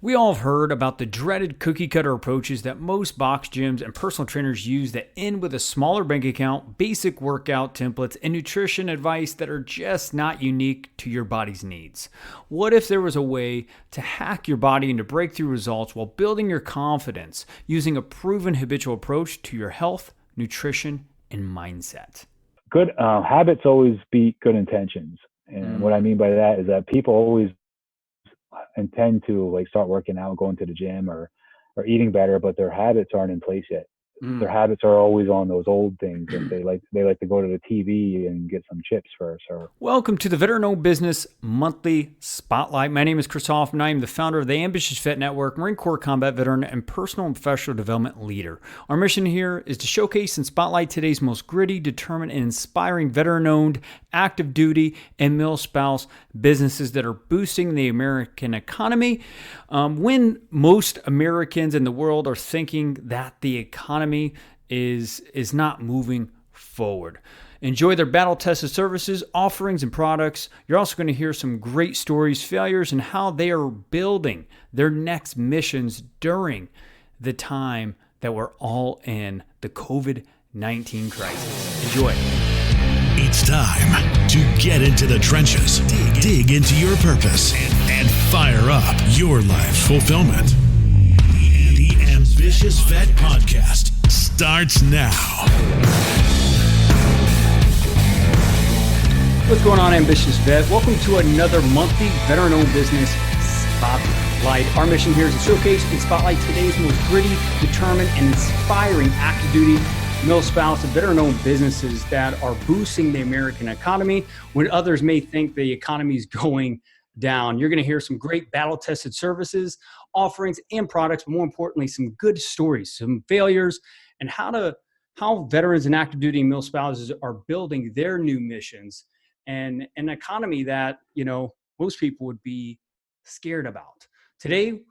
We all have heard about the dreaded cookie cutter approaches that most box gyms and personal trainers use that end with a smaller bank account, basic workout templates, and nutrition advice that are just not unique to your body's needs. What if there was a way to hack your body into breakthrough results while building your confidence using a proven habitual approach to your health, nutrition, and mindset? Good habits always beat good intentions. And what I mean by that is that people always intend to like start working out, going to the gym or eating better, but their habits aren't in place yet. Their habits are always on those old things. If they like to go to the TV and get some chips first. Or Welcome to the Veteran-Owned Business Monthly Spotlight. My name is Chris Hoffman. I am the founder of the Ambitious Vet Network, Marine Corps combat veteran, and personal and professional development leader. Our mission here is to showcase and spotlight today's most gritty, determined, and inspiring veteran-owned, active duty, and mil-spouse businesses that are boosting the American economy. When most Americans in the world are thinking that the economy is not moving forward. Enjoy their battle-tested services, offerings, and products. You're also going to hear some great stories, failures, and how they are building their next missions during the time that we're all in the COVID-19 crisis. Enjoy. It's time to get into the trenches, dig into your purpose, and fire up your life's fulfillment. The Ambitious Vet Podcast starts now. What's going on, Ambitious Vet? Welcome to another monthly veteran-owned business spotlight. Our mission here is to showcase and spotlight today's most gritty, determined, and inspiring active duty, mil-spouse, and veteran-owned businesses that are boosting the American economy when others may think the economy is going down. You're going to hear some great battle-tested services, offerings, and products, but more importantly, some good stories, some failures, and how veterans and active duty and mil-spouses are building their new missions and an economy that, most people would be scared about. Today,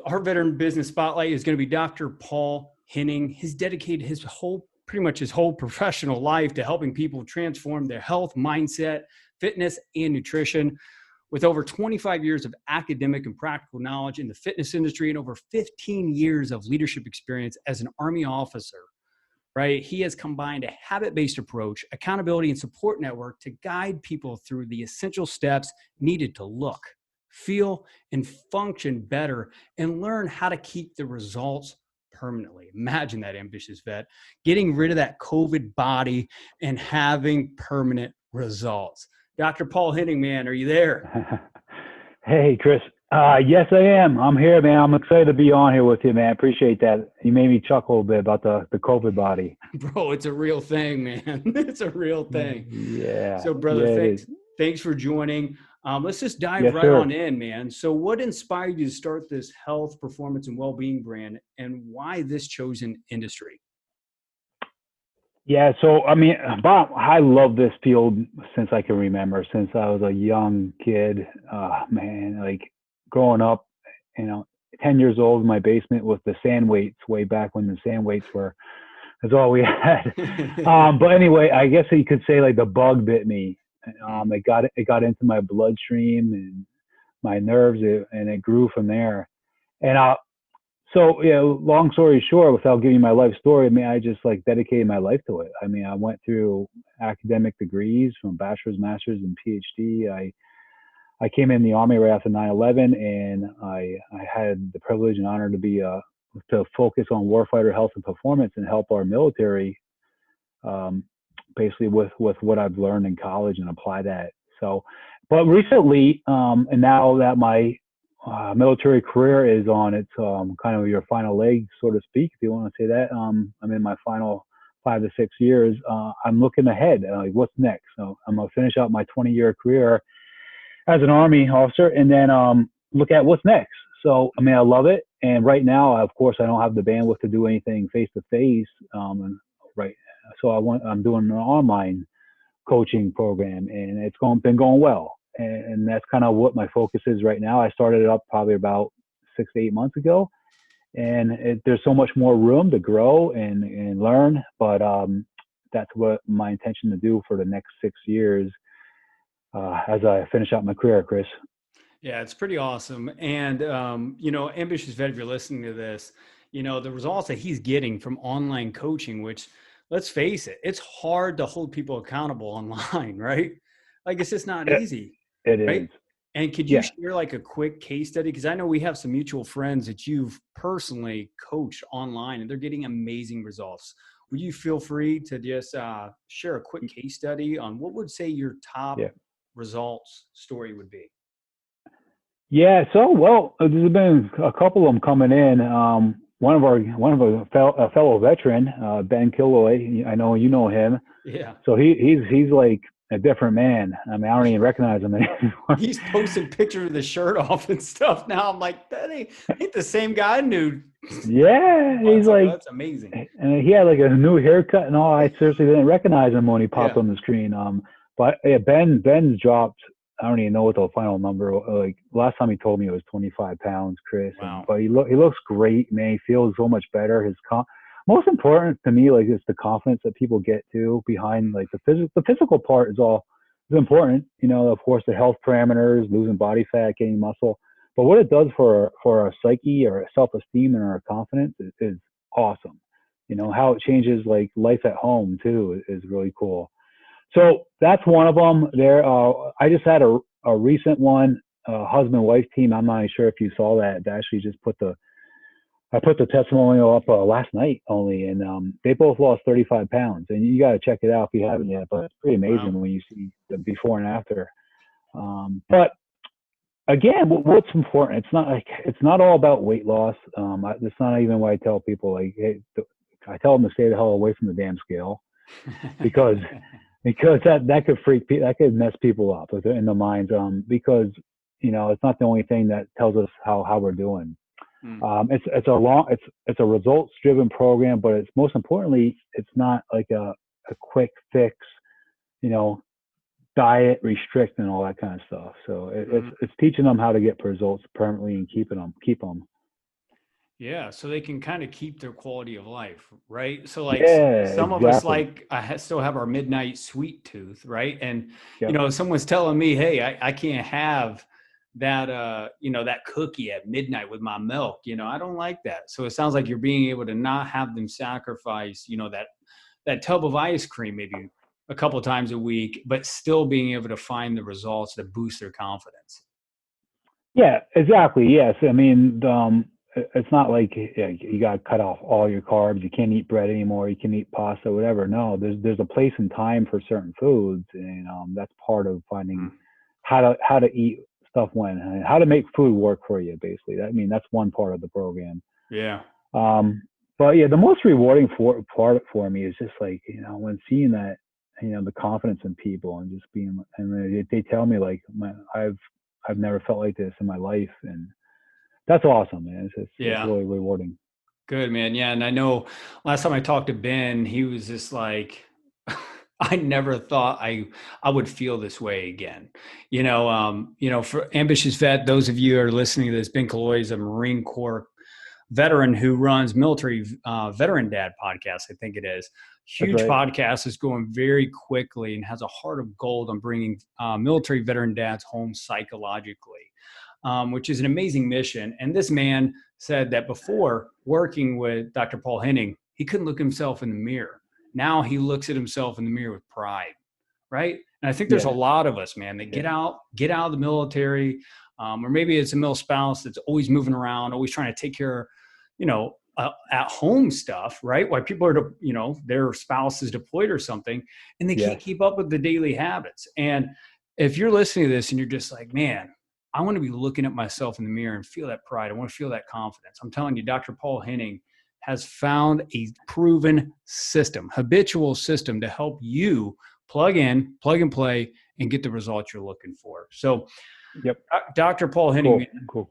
our veteran business spotlight is going to be Dr. Paul Henning. He's dedicated pretty much his whole professional life to helping people transform their health, mindset, fitness, and nutrition. With over 25 years of academic and practical knowledge in the fitness industry and over 15 years of leadership experience as an Army officer, right? He has combined a habit-based approach, accountability, and support network to guide people through the essential steps needed to look, feel, and function better and learn how to keep the results permanently. Imagine that, ambitious vet, getting rid of that COVID body and having permanent results. Dr. Paul Henning, man, are you there? Hey, Chris. Yes, I am. I'm here, man. I'm excited to be on here with you, man. Appreciate that. You made me chuckle a bit about the COVID body. Bro, it's a real thing, man. It's a real thing. Yeah. So, brother, yeah, thanks for joining. Let's just dive on in, man. So what inspired you to start this health, performance, and well-being brand, and why this chosen industry? Yeah, so I mean, Bob, I love this field since I can remember, since I was a young kid. Man, like growing up, 10 years old in my basement with the sand weights way back when the sand weights that's all we had. But anyway, I guess you could say like the bug bit me. It got into my bloodstream and my nerves, and it grew from there. And So, long story short, without giving you my life story, I mean, I just like dedicated my life to it. I mean, I went through academic degrees from bachelor's, master's, and PhD. I came in the Army right after 9/11, and I had the privilege and honor to focus on warfighter health and performance and help our military, basically with what I've learned in college and apply that. So, but recently, and now that my military career is on its kind of your final leg, so to speak, if you want to say that. I'm in my final 5 to 6 years. I'm looking ahead, like what's next. So I'm gonna finish out my 20-year career as an Army officer, and then look at what's next. So I mean, I love it, and right now, of course, I don't have the bandwidth to do anything face to face. Right, so I'm doing an online coaching program, and it's been going well. And that's kind of what my focus is right now. I started it up probably about 6 to 8 months ago, and there's so much more room to grow and learn. But that's what my intention to do for the next 6 years as I finish out my career, Chris. Yeah, it's pretty awesome. And, Ambitious Vet, if you're listening to this, the results that he's getting from online coaching, which let's face it, it's hard to hold people accountable online, right? Like it's just not It, easy, it right? is. And could you Yeah. share like a quick case study? Because I know we have some mutual friends that you've personally coached online and they're getting amazing results. Would you feel free to just share a quick case study on what would say your top Yeah. results story would be? Yeah. So, well, there's been a couple of them coming in. A fellow veteran, Ben Killoy. I know you know him. Yeah. So he's like a different man. I mean, I don't even recognize him anymore. He's posting pictures of the shirt off and stuff now. I'm like, that ain't the same guy I knew. Yeah, he's Months ago. like, That's amazing. and he had like a new haircut and all. I seriously didn't recognize him when he popped Yeah. on the screen. But yeah, Ben's dropped. I don't even know what the final number. Like last time he told me it was 25 pounds, Chris. Wow. But he looks great, man. He feels so much better. Most important to me, like, it's the confidence that people get to behind like the physical part is important. Of course, the health parameters, losing body fat, gaining muscle. But what it does for our psyche, our self-esteem, and our confidence is awesome. How it changes like life at home too is really cool. So that's one of them. I just had a recent one, husband-wife team. I'm not even sure if you saw that. They actually just I put the testimonial up last night only, and they both lost 35 pounds. And you got to check it out if you haven't yet. But it's pretty amazing when you see the before and after. But again, what's important? It's not all about weight loss. That's not even what I tell people. Like, hey, I tell them to stay the hell away from the damn scale because that could mess people up in the minds. Because it's not the only thing that tells us how we're doing. It's a results driven program, but it's most importantly, it's not like a quick fix, diet, restrict, and all that kind of stuff. So it's teaching them how to get results permanently and keep them. Yeah, so they can kind of keep their quality of life, right? So like Yeah, some of us, exactly. like still have our midnight sweet tooth, right? And Yep. someone's telling me, hey, I can't have that that cookie at midnight with my milk. I don't like that. So it sounds like you're being able to not have them sacrifice, that tub of ice cream maybe a couple of times a week, but still being able to find the results that boost their confidence. Yeah, exactly. Yes. I mean, it's not like you got to cut off all your carbs. You can't eat bread anymore. You can eat pasta, whatever. No, there's a place and time for certain foods, and that's part of finding how to eat stuff and how to make food work for you. Basically, that's one part of the program. Yeah. But yeah, the most rewarding part for me is just like when seeing that the confidence in people and just being, and they tell me like, I've never felt like this in my life, and that's awesome, man. It's Yeah. really rewarding. Good, man. Yeah. And I know last time I talked to Ben, he was just like, I never thought I would feel this way again. For Ambitious Vet, those of you who are listening to this, Ben Killoy is a Marine Corps veteran who runs Military Veteran Dad podcast, I think it is. That's Huge right. podcast, is going very quickly and has a heart of gold on bringing military veteran dads home psychologically, which is an amazing mission. And this man said that before working with Dr. Paul Henning, he couldn't look himself in the mirror. Now he looks at himself in the mirror with pride, right? And I think there's a lot of us, man, that get out of the military, or maybe it's a male spouse that's always moving around, always trying to take care of, at home stuff, right? While people are, their spouse is deployed or something, and they can't keep up with the daily habits. And if you're listening to this and you're just like, man, I want to be looking at myself in the mirror and feel that pride. I want to feel that confidence. I'm telling you, Dr. Paul Henning has found a proven system, habitual system, to help you plug in, plug and play, and get the results you're looking for. So, Dr. Paul Henning, cool.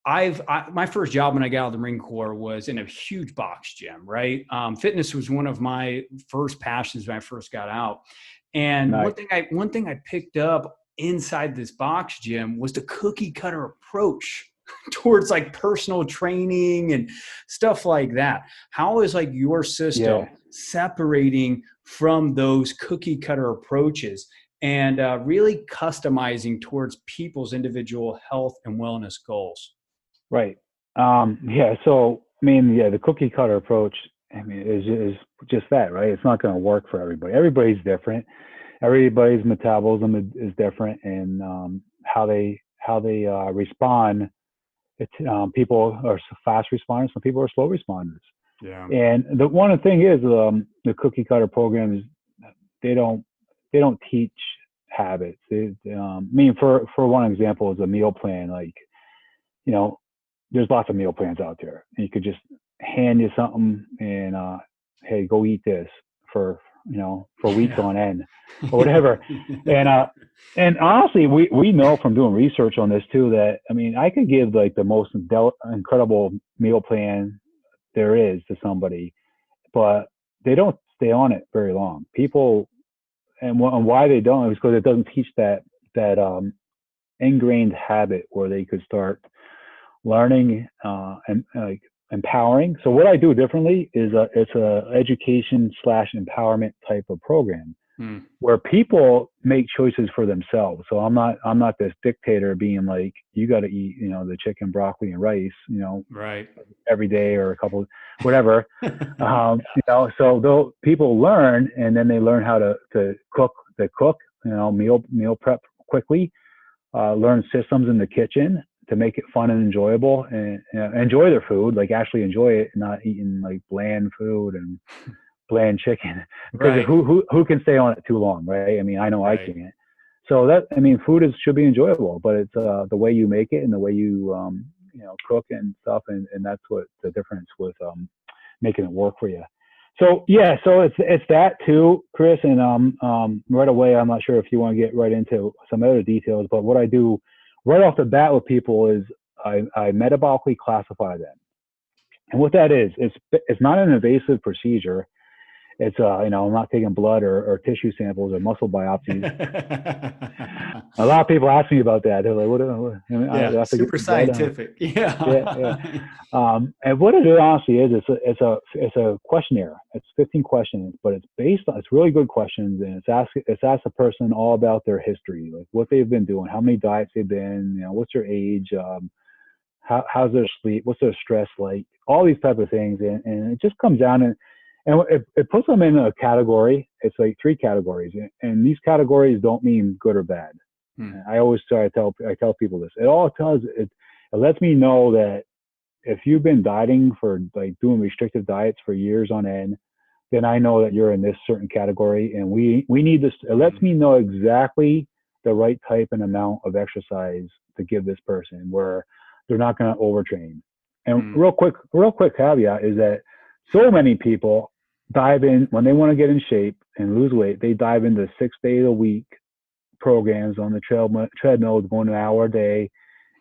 My first job when I got out of the Marine Corps was in a huge box gym, right? Fitness was one of my first passions when I first got out. And one thing I picked up inside this box gym was the cookie cutter approach towards like personal training and stuff like that. How is like your system separating from those cookie cutter approaches and really customizing towards people's individual health and wellness goals. Right. Yeah. So, I mean, yeah, the cookie cutter approach, I mean, is just that, right? It's not going to work for everybody. Everybody's different. Everybody's metabolism is different, and how they respond. People are fast responders. Some people are slow responders. Yeah. And the one thing is, the cookie cutter programs, they don't they don't teach habits. I mean, for one example, is a meal plan. Like, you know, there's lots of meal plans out there, and you could just hand you something and hey, go eat this for for weeks Yeah. on end or whatever. And honestly, we know from doing research on this too that, I mean, I could give like the most incredible meal plan there is to somebody, but they don't stay on it very long. People, and why they don't is because it doesn't teach that ingrained habit where they could start learning and like empowering. So what I do differently is it's a education slash empowerment type of program Hmm. where people make choices for themselves. So I'm not this dictator being like, you got to eat, the chicken, broccoli, and rice, Right. every day or a couple, whatever. So though people learn, and then they learn how to cook, meal prep quickly, learn systems in the kitchen to make it fun and enjoyable, and enjoy their food, like actually enjoy it, and not eating like bland food and bland chicken, because Right. who can stay on it too long, right? I mean, I know I Right. can't. So that, I mean, food should be enjoyable, but it's the way you make it and the way you cook and stuff, and that's what the difference with making it work for you. So yeah, so it's that too, Chris, and right away, I'm not sure if you want to get right into some other details, but what I do right off the bat with people is I metabolically classify them, and what that is, it's not an invasive procedure. It's I'm not taking blood or tissue samples or muscle biopsies. A lot of people ask me about that. They're like, "What? I mean, I Yeah. have to get Super the blood?" scientific. Yeah, yeah. Yeah. And what it honestly is, it's a questionnaire. It's 15 questions, but it's really good questions, and it's asked a person all about their history, like what they've been doing, how many diets they've been, what's their age, how's their sleep, what's their stress like, all these type of things, and it just comes down and it puts them in a category. It's like 3 categories, and these categories don't mean good or bad. Hmm. I always tell people this. It lets me know that if you've been dieting for, like, doing restrictive diets for years on end, then I know that you're in this certain category, and we need this. It lets me know exactly the right type and amount of exercise to give this person, where they're not going to overtrain. And Hmm. real quick caveat is that so many people dive in when they want to get in shape and lose weight. They dive into 6 days a week programs on the treadmill, going an hour a day,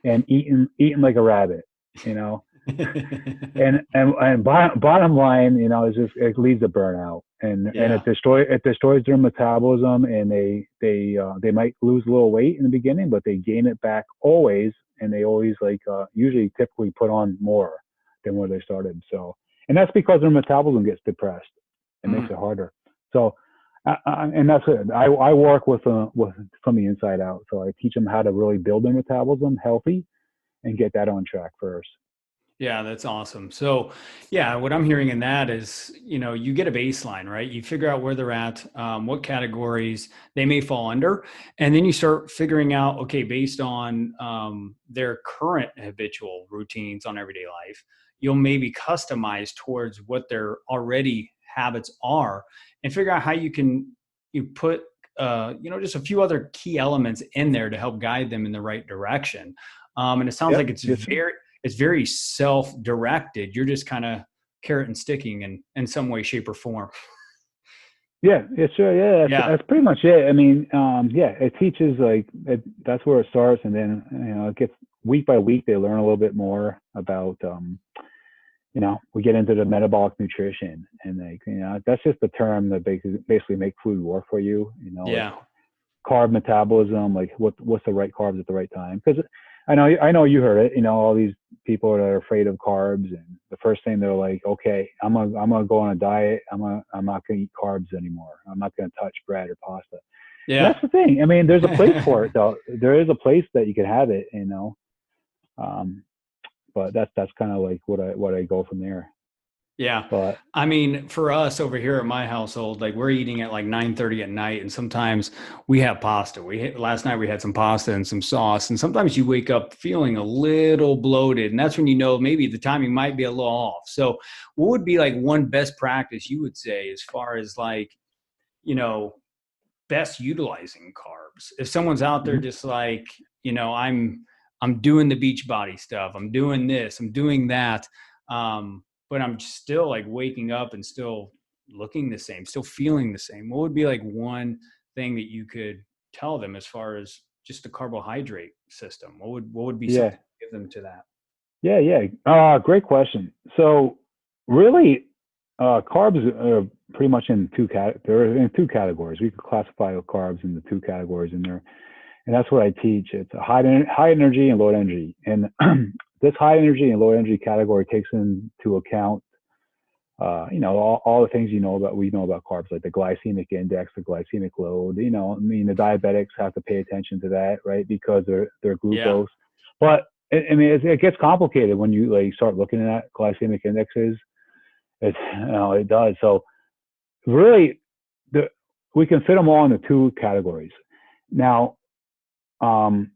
and eating like a rabbit, you know. And bottom line, is just, it leads to burnout, and Yeah. it destroys their metabolism, and they might lose a little weight in the beginning, but they gain it back always, and they always usually typically put on more than where they started. So, and that's because their metabolism gets depressed. It makes it harder. So, and that's it. I work with from the inside out. So I teach them how to really build their metabolism healthy and get that on track first. Yeah, that's awesome. So, yeah, what I'm hearing in that is, you get a baseline, right? You figure out where they're at, what categories they may fall under, and then you start figuring out, okay, based on their current habitual routines on everyday life, you'll maybe customize towards what their already habits are, and figure out how you put just a few other key elements in there to help guide them in the right direction. And it sounds Yep. like Yes, sir. it's very self-directed. You're just kind of carrot and sticking in some way, shape, or form. Yeah, yeah, sure. Yeah, Yeah. that's pretty much it. I mean, yeah, it teaches that's where it starts, and then it gets week by week. They learn a little bit more about we get into the metabolic nutrition, and that's just the term that basically make food work for you. Like Yeah. carb metabolism, like what's the right carbs at the right time. Because I know you heard it. All these people that are afraid of carbs, and the first thing they're like, okay, I'm gonna go on a diet. I'm not gonna eat carbs anymore. I'm not gonna touch bread or pasta. And Yeah. that's the thing. I mean, there's a place for it though. There is a place that you can have it, um, but that's kind of like what I go from there. Yeah. But I mean, for us over here at my household, like we're eating at like 9:30 at night, and sometimes we have pasta. Last night we had some pasta and some sauce, and sometimes you wake up feeling a little bloated, and that's when you know maybe the timing might be a little off. So, what would be like one best practice you would say as far as like, you know, best utilizing carbs? If someone's out there mhm. just like, I'm doing the beach body stuff, I'm doing this, I'm doing that, but I'm still like waking up and still looking the same, still feeling the same. What would be like one thing that you could tell them as far as just the carbohydrate system? What would be something Yeah, to give them to that? yeah. Great question. So really, carbs are pretty much in they're in two categories. We could classify the carbs into two categories in there, and that's what I teach. It's a high energy and low energy, and this high energy and low energy category takes into account, all the things we know about carbs, like the glycemic index, the glycemic load. I mean, the diabetics have to pay attention to that, right? Because they're Yeah. glucose. But I mean, it gets complicated when you like start looking at glycemic indexes. It does. So really, the we can fit them all into two categories. Now, um,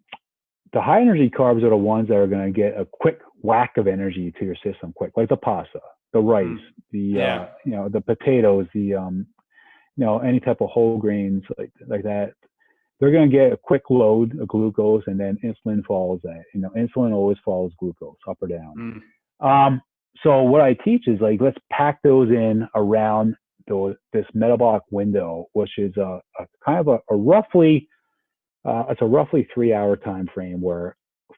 the high energy carbs are the ones that are going to get a quick whack of energy to your system, quick, like the pasta, the rice, Mm. the Yeah. the potatoes, any type of whole grains like that. They're going to get a quick load of glucose, and then insulin follows that. Insulin always follows glucose, up or down. Mm. Um, so what I teach is like, let's pack those in around this metabolic window, which is a kind of a roughly it's a roughly 3 hour time frame where,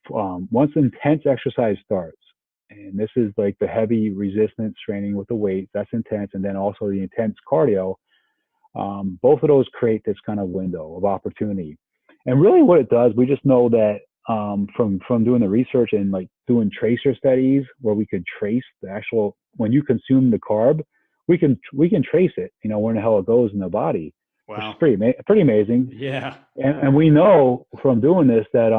once intense exercise starts, and this is like the heavy resistance training with the weights, that's intense, and then also the intense cardio. Both of those create this kind of window of opportunity. And really, what it does, we just know that, from doing the research and like doing tracer studies where we could trace the actual, when you consume the carb, we can trace it, where in the hell it goes in the body, which is Wow. pretty amazing. Yeah. And we know from doing this that,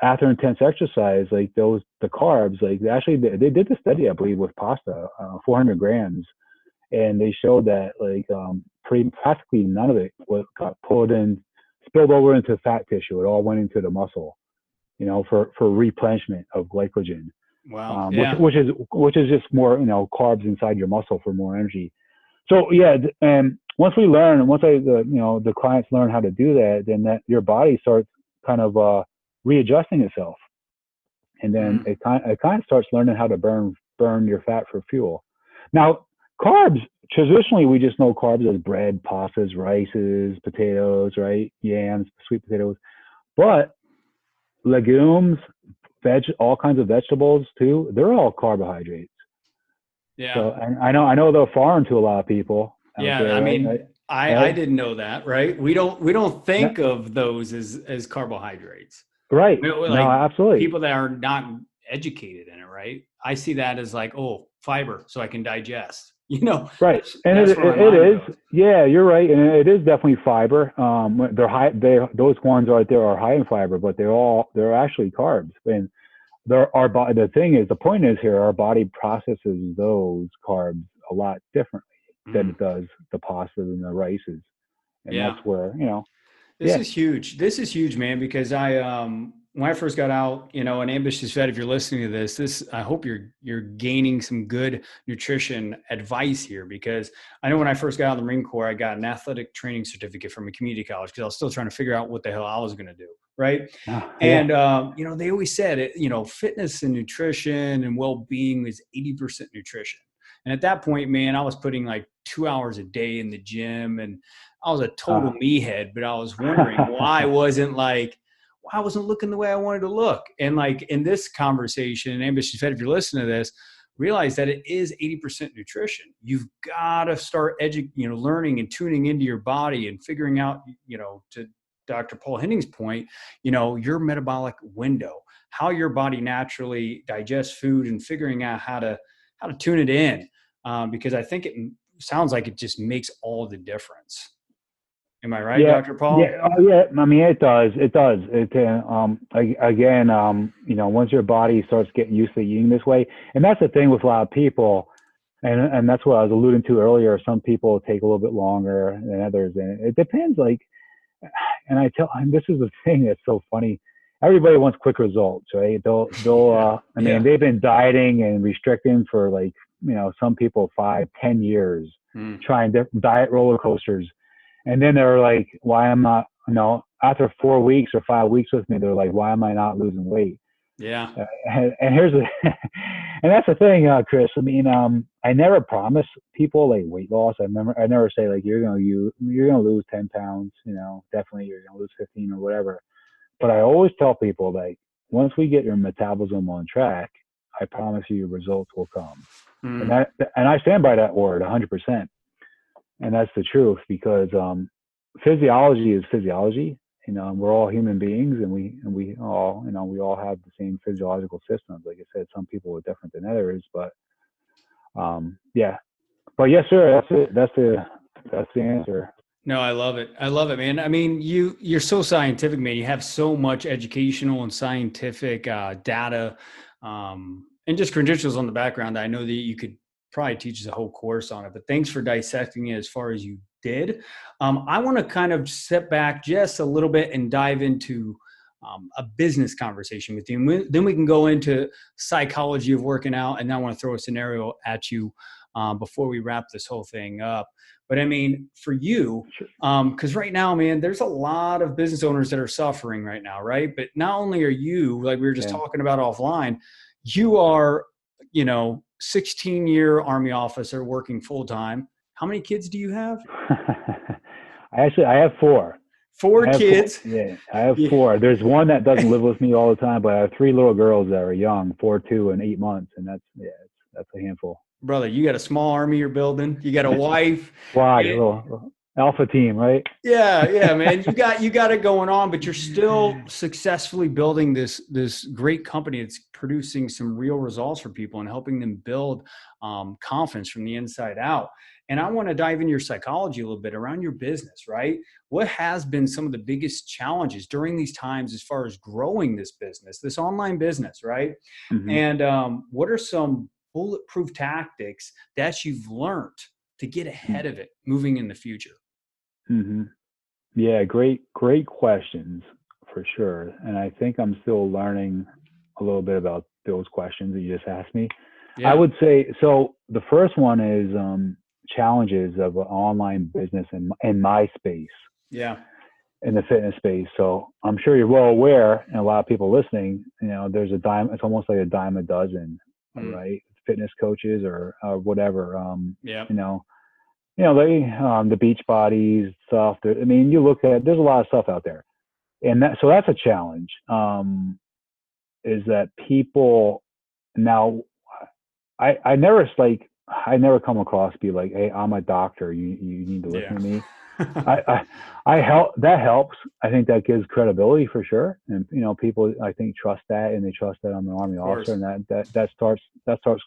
after intense exercise, like the carbs, like they did the study, I believe, with pasta, 400 grams, and they showed that like, practically none of it got spilled over into fat tissue. It all went into the muscle, for replenishment of glycogen, Wow. which Yeah. which is just more, carbs inside your muscle for more energy. So yeah, and once the clients learn how to do that, then that your body starts kind of readjusting itself, and then Mm. it kind of starts learning how to burn your fat for fuel. Now, carbs, traditionally we just know carbs as bread, pastas, rices, potatoes, right? Yams, sweet potatoes, but legumes, all kinds of vegetables too, they're all carbohydrates. Yeah. So, and I know they're foreign to a lot of people out Yeah, there, I right? mean, I Right? didn't know that, right? We don't No, think of those as carbohydrates. right. We're No, like absolutely. people that are not educated in it, right? I see that as like, oh, fiber, so I can digest. Right. And That's where my it mind is, goes. yeah, you're right. And it is definitely fiber. They're high, those ones right there are high in fiber, but they're actually carbs. And the thing is, the point is here, our body processes those carbs a lot differently than Mm, it does the pastas and the rices. And that's yeah. where, This yeah. is huge. This is huge, man, because when I first got out, an ambitious vet, if you're listening to this, I hope you're gaining some good nutrition advice here, because I know when I first got out of the Marine Corps, I got an athletic training certificate from a community college because I was still trying to figure out what the hell I was going to do. Right. Yeah. And, they always said it, fitness and nutrition and well-being is 80% nutrition. And at that point, man, I was putting like 2 hours a day in the gym, and I was a total Uh, meathead, but I was wondering why I wasn't looking the way I wanted to look. And like in this conversation, and Ambitious Fed, if you're listening to this, realize that it is 80% nutrition. You've got to start learning and tuning into your body and figuring out, to Dr. Paul Henning's point, your metabolic window, how your body naturally digests food, and figuring out how to tune it in. Because I think it sounds like it just makes all the difference. Am I right, Yeah, Dr. Paul? yeah, oh yeah. I mean, it does. It does. It can. Again, once your body starts getting used to eating this way, and that's the thing with a lot of people, and that's what I was alluding to earlier. Some people take a little bit longer than others, and it depends. Like, and this is the thing that's so funny. Everybody wants quick results, right? They'll. Yeah. I mean, Yeah. they've been dieting and restricting for like, some people 5, 10 years, Mm. trying diet roller coasters. And then they're like, why am I, after 4 weeks or 5 weeks with me, they're like, why am I not losing weight? Yeah. And here's the, and that's the thing, Chris. I mean, I never promise people like weight loss. I never say like, you're going to lose 10 pounds, definitely you're going to lose 15 or whatever. But I always tell people like, once we get your metabolism on track, I promise you your results will come. And Mm. I stand by that word 100%. And that's the truth, because physiology is physiology. And we're all human beings, and we all we all have the same physiological systems. Like I said, some people are different than others, but yeah. But yes, sir. That's it. That's the answer. No, I love it. I love it, man. I mean, you're so scientific, man. You have so much educational and scientific data, and just credentials on the background that I know that you could probably teach a whole course on it. But thanks for dissecting it as far as you did. I want to kind of step back just a little bit and dive into a business conversation with you. And then we can go into psychology of working out. And I want to throw a scenario at you before we wrap this whole thing up. But I mean, for you, because right now, man, there's a lot of business owners that are suffering right now, right? But not only are you, like we were just Yeah. talking about offline, you are, 16-year Army officer working full time. How many kids do you have? I have four. Four kids. Yeah, I have Yeah. four. There's one that doesn't live with me all the time, but I have three little girls that are young, 4, 2, and 8 months, and that's a handful. Brother, you got a small army you're building. You got a wife. Squad, a little alpha team, right? Yeah, man. You got it going on, but you're still successfully building this great company that's producing some real results for people and helping them build confidence from the inside out. And I want to dive into your psychology a little bit around your business, right? What has been some of the biggest challenges during these times as far as growing this business, this online business, right? Mm-hmm. And what are some bulletproof tactics that you've learned to get ahead of it moving in the future? Mm-hmm. Yeah, great questions for sure. And I think I'm still learning a little bit about those questions that you just asked me. Yeah. I would say, so the first one is challenges of an online business in my space, Yeah. in the fitness space. So I'm sure you're well aware, and a lot of people listening, there's it's almost like a dime a dozen, right? Fitness coaches or whatever, Yeah. the beach bodies stuff. I mean, there's a lot of stuff out there, and so that's a challenge. Is that people now? I never come across be like, hey, I'm a doctor. You need to listen to me. I help. That helps. I think that gives credibility for sure, and people I think trust that, and they trust that I'm an Army officer, and that starts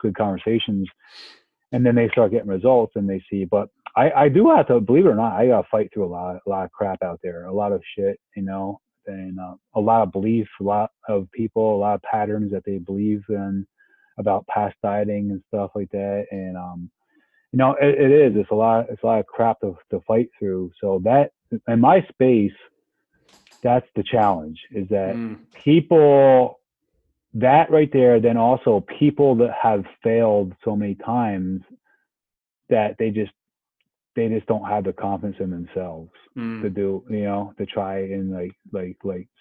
good conversations, and then they start getting results, and they see. But I do have to, believe it or not, I got to fight through a lot of crap out there, a lot of shit, and a lot of beliefs, a lot of people, a lot of patterns that they believe in about past dieting and stuff like that, and it's a lot of crap to fight through. So that in my space, that's the challenge, is that people, that right there, then also people that have failed so many times that they just don't have the confidence in themselves to do, to try and like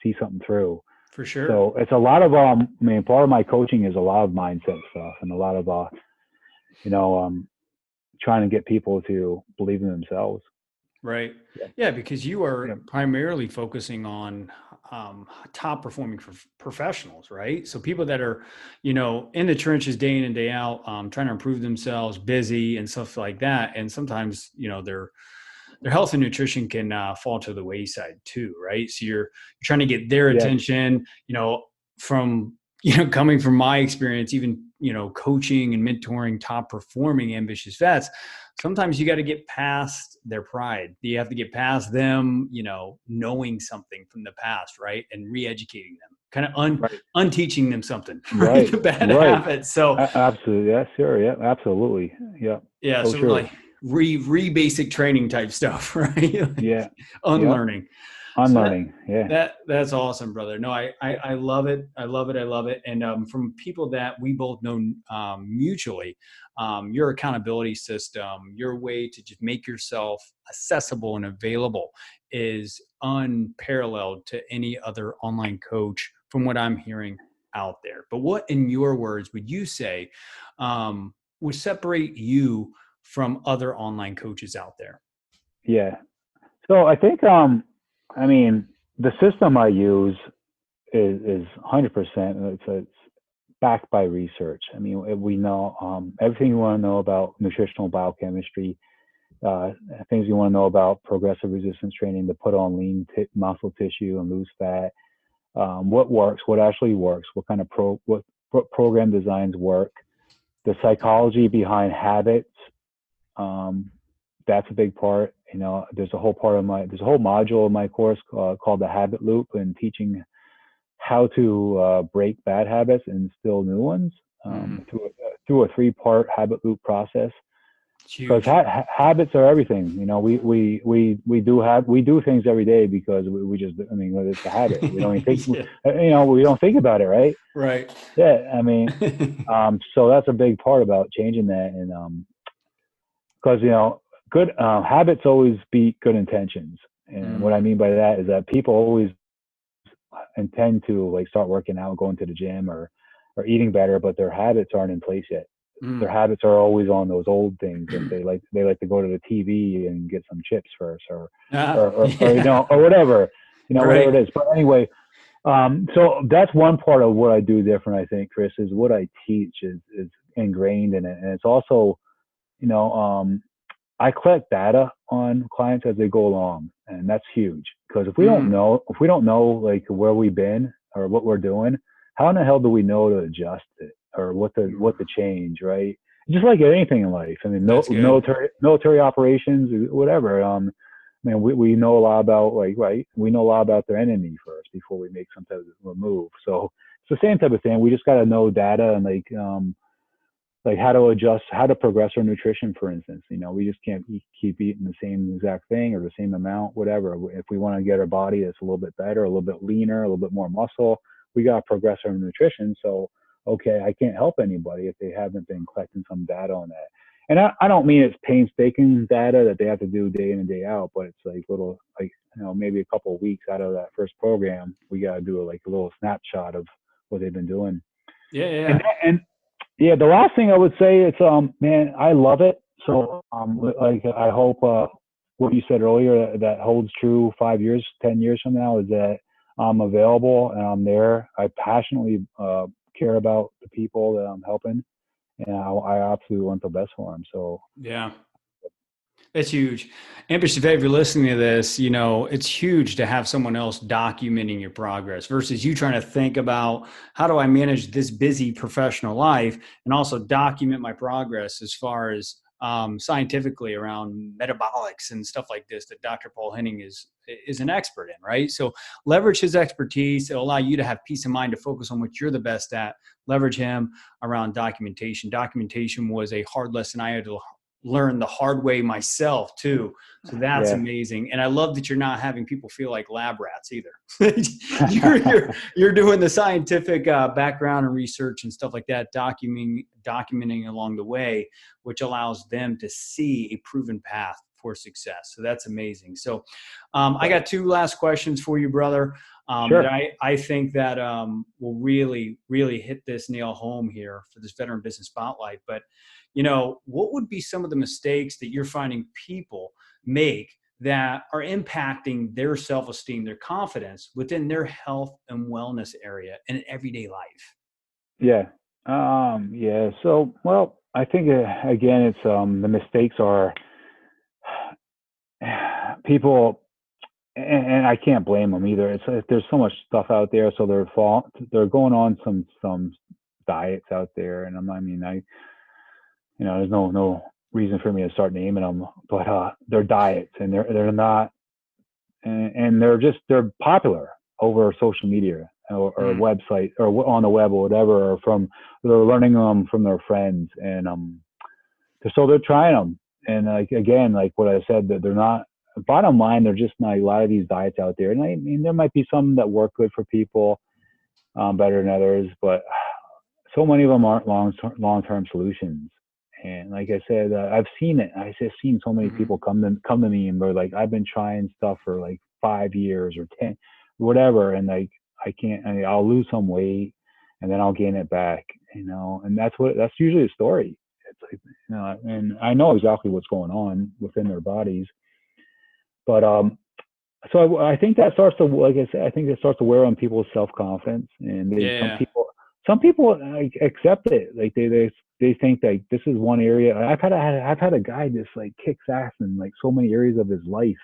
see something through. For sure. So it's a lot of part of my coaching is a lot of mindset stuff, and a lot of trying to get people to believe in themselves. Right. Yeah, because you are primarily focusing on top performing professionals, right? So people that are, in the trenches day in and day out, trying to improve themselves, busy and stuff like that. And sometimes, their health and nutrition can fall to the wayside too, right? So you're trying to get their attention, from, coming from my experience, even, coaching and mentoring top performing ambitious vets. sometimes you got to get past their pride. You have to get past them, knowing something from the past, right? And re-educating them, kind of Right. unteaching them something, right? Right. The bad Right. habits. So Absolutely. Yeah, sure. Yeah, absolutely. Yeah. yeah, So so true. really re-basic training type stuff, right? Like Yeah. Yep. unlearning. So Unlearning. Yeah. that's awesome, brother. No, I love it. I love it. I love it. And from people that we both know mutually, your accountability system, your way to just make yourself accessible and available is unparalleled to any other online coach from what I'm hearing out there. But what, in your words, would you say would separate you from other online coaches out there? Yeah. So I think, I mean, the system I use is 100%. It's backed by research. I mean, we know everything you want to know about nutritional biochemistry, uh, things you want to know about progressive resistance training to put on lean muscle tissue and lose fat. What works, what actually works, what kind of program designs work, the psychology behind habits. Um, that's a big part. There's a whole module in my course called the habit loop, and teaching how to break bad habits and instill new ones through a 3-part habit loop process. It's Because huge. habits are everything. We do things every day because we just, I mean, it's a habit. We don't even think, Yeah. we don't think about it, right? Right. Yeah, I mean, so that's a big part about changing that, and because good habits always beat good intentions, and what I mean by that is that people always intend to like start working out, going to the gym, or eating better, but their habits aren't in place yet. Their habits are always on those old things, and they like to go to the TV and get some chips first, or Yeah. or whatever, whatever Right. it is. But anyway, so that's one part of what I do different. I think, Chris, is what I teach is ingrained in it, and it's also, you know, I collect data on clients as they go along, and that's huge. Because if we don't know like where we've been or what we're doing, how in the hell do we know to adjust it or what to change, right? Just like anything in life. I mean, That's good. military operations, whatever. I mean, we know a lot about we know a lot about their enemy first before we make some type of move. So it's the same type of thing. We just got to know data and like how to adjust, how to progress our nutrition, for instance. We just can't keep eating the same exact thing or the same amount, whatever. If we want to get our body that's a little bit better, a little bit leaner, a little bit more muscle, we got to progress our nutrition. So, okay, I can't help anybody if they haven't been collecting some data on that. And I don't mean it's painstaking data that they have to do day in and day out, but it's like little, maybe a couple of weeks out of that first program, we got to do a little snapshot of what they've been doing. Yeah. And yeah, the last thing I would say is, man, I love it. So, I hope what you said earlier that holds true 5 years, 10 years from now, is that I'm available and I'm there. I passionately care about the people that I'm helping, and I absolutely want the best for them. So, Yeah. That's huge. Ambitious, if you're listening to this, it's huge to have someone else documenting your progress versus you trying to think about how do I manage this busy professional life and also document my progress as far as scientifically around metabolics and stuff like this that Dr. Paul Henning is an expert in, right? So leverage his expertise. It'll allow you to have peace of mind to focus on what you're the best at. Leverage him around documentation. Documentation was a hard lesson I had to learn the hard way myself too. So that's yeah, amazing. And I love that you're not having people feel like lab rats either. you're doing the scientific background and research and stuff like that, documenting along the way, which allows them to see a proven path for success. So that's amazing. So I got 2 last questions for you, brother. sure. That I think that will really, really hit this nail home here for this veteran business spotlight. But what would be some of the mistakes that you're finding people make that are impacting their self-esteem, their confidence within their health and wellness area in everyday life? Yeah. Yeah. So, well, I think again, it's the mistakes are people, and I can't blame them either. There's so much stuff out there, so they're going on some diets out there, and I mean, there's reason for me to start naming them, but they're diets, and they're not, and they're popular over social media or website or on the web or whatever, or they're learning them from their friends, and so they're trying them. And like, again, like what I said, that they're not, bottom line, they're just not a lot of these diets out there. And I mean, there might be some that work good for people, better than others, but so many of them aren't long-term solutions. And like I said, I've seen it. I've just seen so many people come to me and they're like, I've been trying stuff for like 5 years or 10, whatever. And like, I'll lose some weight and then I'll gain it back, and that's usually the story. It's like, and I know exactly what's going on within their bodies, but, so I think that starts to, like I said, I think it starts to wear on people's self-confidence, and some people like, accept it. Like they think like this is one area. I've had a guy just like kicks ass in like so many areas of his life,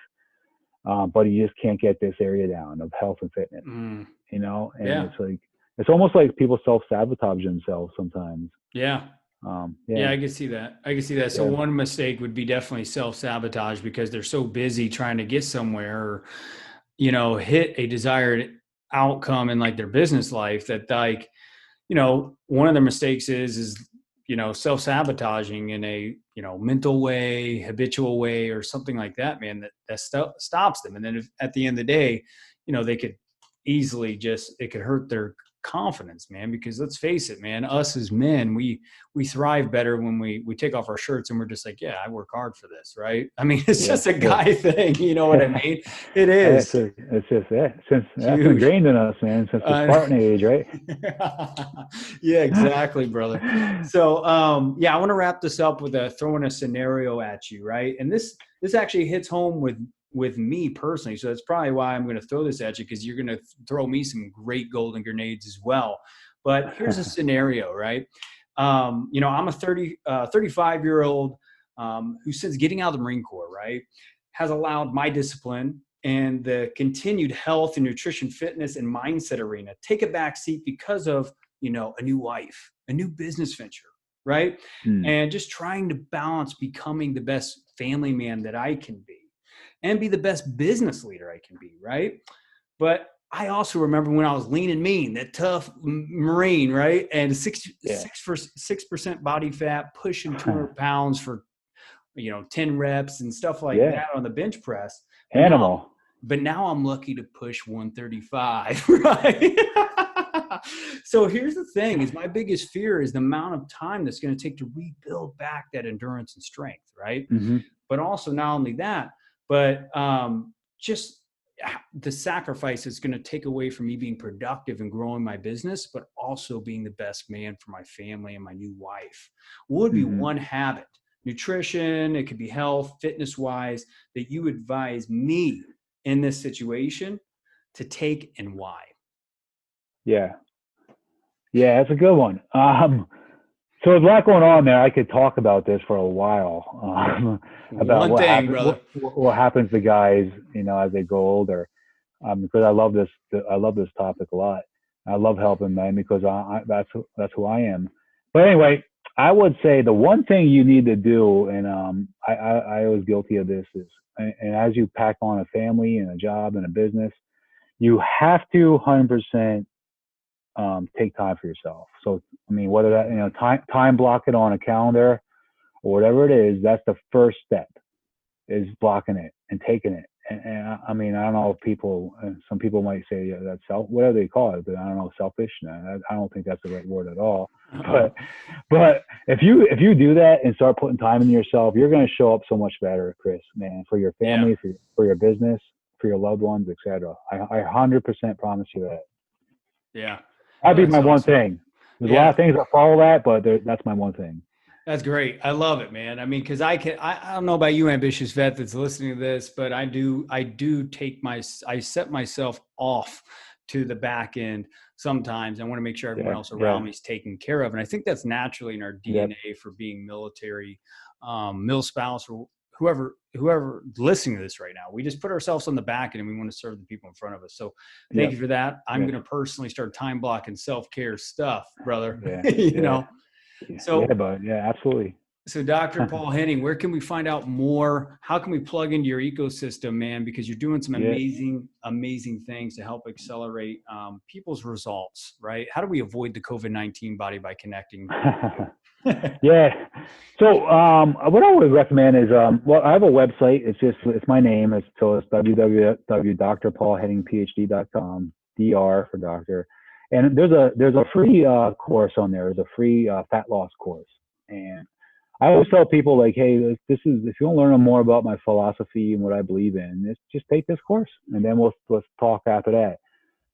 but he just can't get this area down of health and fitness. And it's like, it's almost like people self-sabotage themselves sometimes. Yeah, I can see that. So one mistake would be definitely self-sabotage, because they're so busy trying to get somewhere, or, hit a desired outcome in like their business life, that like, one of their mistakes is self-sabotaging in a, mental way, habitual way, or something like that, man, that stops them. And then at the end of the day, they could easily it could hurt their confidence, man, because let's face it, man, us as men, we thrive better when we take off our shirts and we're just like, yeah, I work hard for this, right? I mean, it's just a guy thing, you know what I mean? It is. It's just since that's ingrained in us, man, since the Spartan age, right? Yeah, exactly, brother. So I want to wrap this up with throwing a scenario at you, right? And this actually hits home with me personally. So that's probably why I'm going to throw this at you, because you're going to throw me some great golden grenades as well. But here's a scenario, right? I'm a 35-year-old who, since getting out of the Marine Corps, right, has allowed my discipline and the continued health and nutrition, fitness, and mindset arena take a back seat because of, a new wife, a new business venture, right? And just trying to balance becoming the best family man that I can be, and be the best business leader I can be, right? But I also remember when I was lean and mean, that tough Marine, right? And 6% body fat, pushing 200 pounds for, 10 reps and stuff like that on the bench press. Animal. But now I'm lucky to push 135, right? So here's the thing: is my biggest fear is the amount of time that's going to take to rebuild back that endurance and strength, right? But also, not only that, but just the sacrifice it's going to take away from me being productive and growing my business, but also being the best man for my family and my new wife. What would be one habit, nutrition, it could be health, fitness wise, that you advise me in this situation to take, and why? Yeah, that's a good one. So there's a lot going on there. I could talk about this for a while, about what happens to guys, as they go older. Because I love this topic a lot. I love helping men because that's who I am. But anyway, I would say the one thing you need to do, and I was guilty of this, is, and as you pack on a family and a job and a business, you have to 100% take time for yourself. So, I mean, whether that, time block it on a calendar or whatever it is, that's the first step, is blocking it and taking it. And I mean, I don't know if some people might say that's whatever they call it, but I don't know, selfish. I don't think that's the right word at all. But if you do that and start putting time into yourself, you're going to show up so much better, Chris, man, for your family, for your business, for your loved ones, etc. I 100% promise you that. Yeah. That'd be my one thing. There's a lot of things that follow that, but that's my one thing. That's great. I love it, man. I mean, because I don't know about you, ambitious vet that's listening to this, but I set myself off to the back end sometimes. I want to make sure everyone else around me is taken care of. And I think that's naturally in our DNA for being military, mil spouse, or whoever listening to this right now. We just put ourselves on the back end and we want to serve the people in front of us. So thank you for that. I'm going to personally start time blocking self-care stuff, brother. So absolutely. So Dr. Paul Henning, where can we find out more? How can we plug into your ecosystem, man? Because you're doing some Yeah. amazing things to help accelerate people's results, right? How do we avoid the COVID-19 body by connecting? Yeah. So what I would recommend is, well, I have a website. It's my name. It's www.drpaulhenningphd.com, DR for doctor. And there's a free course on there. There's a free fat loss course. And I always tell people, like, hey, this is, if you want to learn more about my philosophy and what I believe in, just take this course, and then let's talk after that.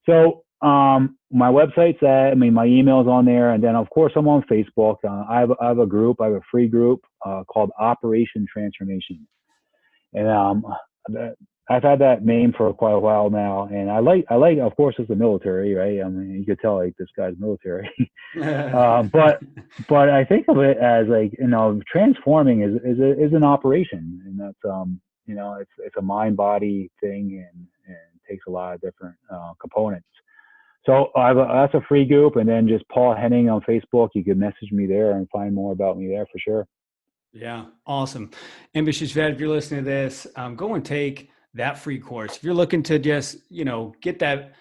So my website's my email's on there, and then of course I'm on Facebook. I have a group. I have a free group called Operation Transformation, and I've had that name for quite a while now, and I like, of course, it's the military, right? I mean, you could tell, like, this guy's military. But I think of it as, like, transforming is an operation, and that's it's a mind body thing, and takes a lot of different components. So that's a free group, and then just Paul Henning on Facebook. You could message me there and find more about me there for sure. Yeah, awesome. Ambitious Vet, if you're listening to this, go and take that free course. If you're looking to just, get that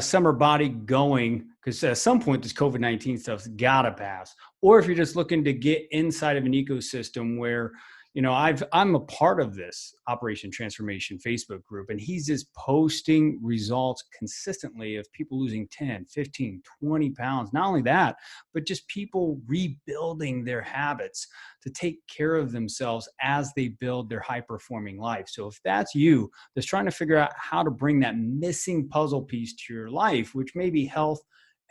summer body going, because at some point this COVID-19 stuff's gotta pass. Or if you're just looking to get inside of an ecosystem where, I'm a part of this Operation Transformation Facebook group, and he's just posting results consistently of people losing 10, 15, 20 pounds. Not only that, but just people rebuilding their habits to take care of themselves as they build their high-performing life. So if that's you that's trying to figure out how to bring that missing puzzle piece to your life, which may be health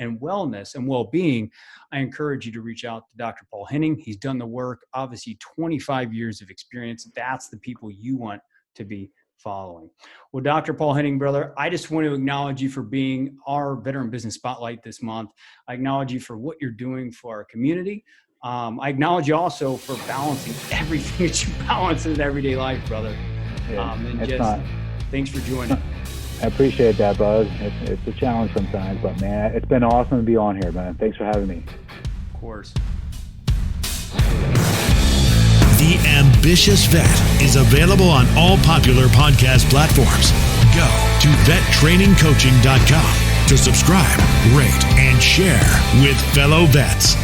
and wellness and well-being, I encourage you to reach out to Dr. Paul Henning. He's done the work, obviously 25 years of experience. That's the people you want to be following. Well, Dr. Paul Henning, brother, I just want to acknowledge you for being our Veteran Business Spotlight this month. I acknowledge you for what you're doing for our community. I acknowledge you also for balancing everything that you balance in everyday life, brother. Yeah, thanks for joining. I appreciate that, bud. It's a challenge sometimes, but man, it's been awesome to be on here, man. Thanks for having me. Of course. The Ambitious Vet is available on all popular podcast platforms. Go to vettrainingcoaching.com to subscribe, rate, and share with fellow vets.